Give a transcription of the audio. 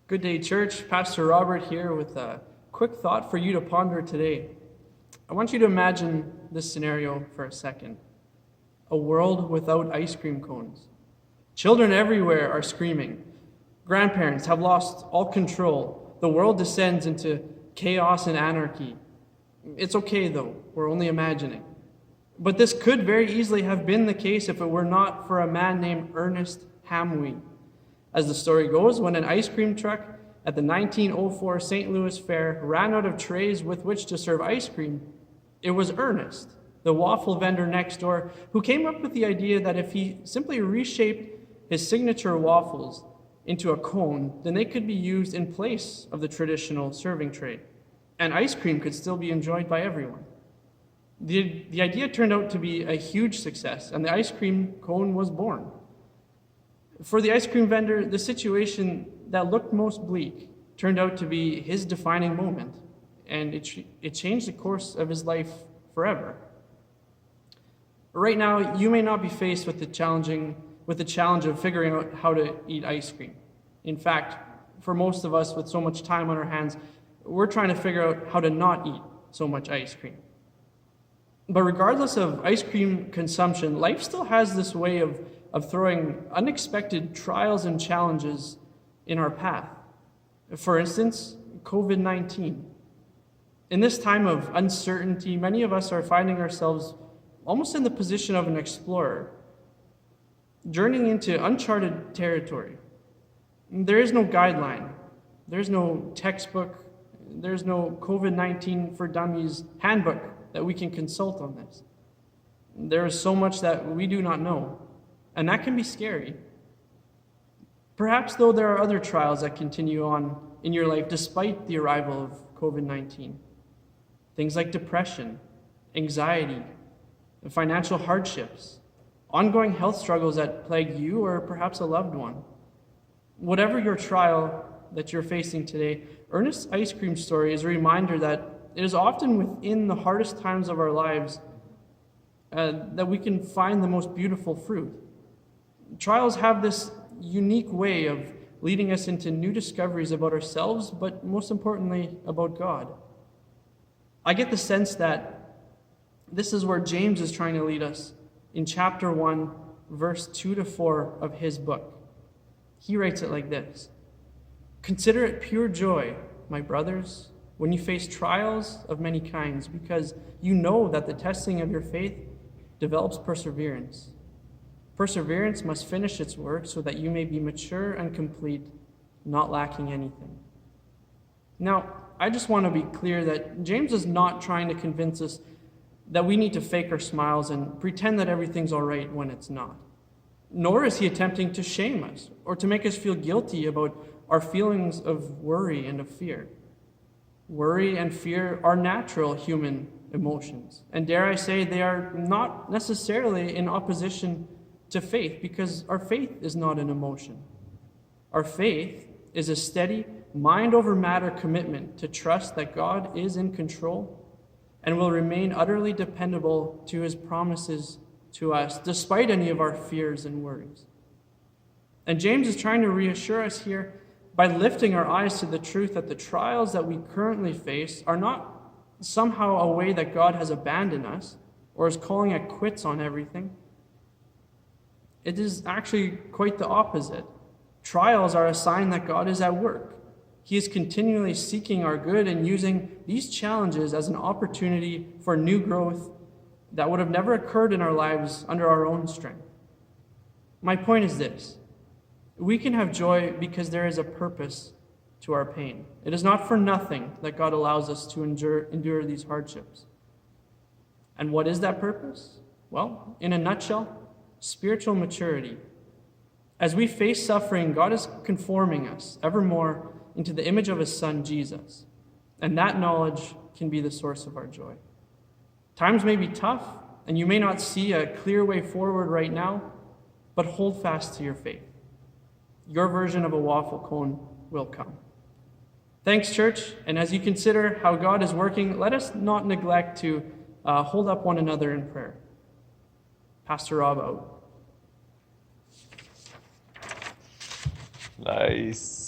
Good day, church. Pastor Robert here with a quick thought for you to ponder today. I want you to imagine this scenario for a second. A world without ice cream cones. Children everywhere are screaming. Grandparents have lost all control. The world descends into chaos and anarchy. It's okay, though. We're only imagining. But this could very easily have been the case if it were not for a man named Ernest Hamwee. As the story goes, when an ice cream truck at the 1904 St. Louis Fair ran out of trays with which to serve ice cream, it was Ernest, the waffle vendor next door, who came up with the idea that if he simply reshaped his signature waffles into a cone, then they could be used in place of the traditional serving tray, and ice cream could still be enjoyed by everyone. The idea turned out to be a huge success, and the ice cream cone was born. For the ice cream vendor, the situation that looked most bleak turned out to be his defining moment, and it changed the course of his life forever. Right now, you may not be faced with the challenge of figuring out how to eat ice cream. In fact, for most of us with so much time on our hands, we're trying to figure out how to not eat so much ice cream. But regardless of ice cream consumption, life still has this way of throwing unexpected trials and challenges in our path. For instance, COVID-19. In this time of uncertainty, many of us are finding ourselves almost in the position of an explorer, journeying into uncharted territory. There is no guideline. There's no textbook. There's no COVID-19 for Dummies handbook that we can consult on this. There is so much that we do not know, and that can be scary. Perhaps, though, there are other trials that continue on in your life despite the arrival of COVID-19. Things like depression, anxiety, financial hardships, ongoing health struggles that plague you or perhaps a loved one. Whatever your trial that you're facing today, Ernest's ice cream story is a reminder that it is often within the hardest times of our lives that we can find the most beautiful fruit. Trials have this unique way of leading us into new discoveries about ourselves, but most importantly, about God. I get the sense that this is where James is trying to lead us in chapter 1, verse 2 to 4 of his book. He writes it like this: "Consider it pure joy, my brothers, when you face trials of many kinds, because you know that the testing of your faith develops perseverance. Perseverance must finish its work so that you may be mature and complete, not lacking anything." Now, I just want to be clear that James is not trying to convince us that we need to fake our smiles and pretend that everything's all right when it's not. Nor is he attempting to shame us or to make us feel guilty about our feelings of worry and of fear. Worry and fear are natural human emotions, and dare I say, they are not necessarily in opposition to faith, because our faith is not an emotion. Our faith is a steady, mind over matter commitment to trust that God is in control and will remain utterly dependable to his promises to us, despite any of our fears and worries. And James is trying to reassure us here by lifting our eyes to the truth that the trials that we currently face are not somehow a way that God has abandoned us or is calling it quits on everything. It is actually quite the opposite. Trials are a sign that God is at work. He is continually seeking our good and using these challenges as an opportunity for new growth that would have never occurred in our lives under our own strength. My point is this: we can have joy because there is a purpose to our pain. It is not for nothing that God allows us to endure these hardships. And what is that purpose? Well, in a nutshell, spiritual maturity. As we face suffering, God is conforming us ever more into the image of his Son, Jesus. And that knowledge can be the source of our joy. Times may be tough, and you may not see a clear way forward right now, but hold fast to your faith. Your version of a waffle cone will come. Thanks, church. And as you consider how God is working, let us not neglect to hold up one another in prayer. Pastor Rob out. Nice.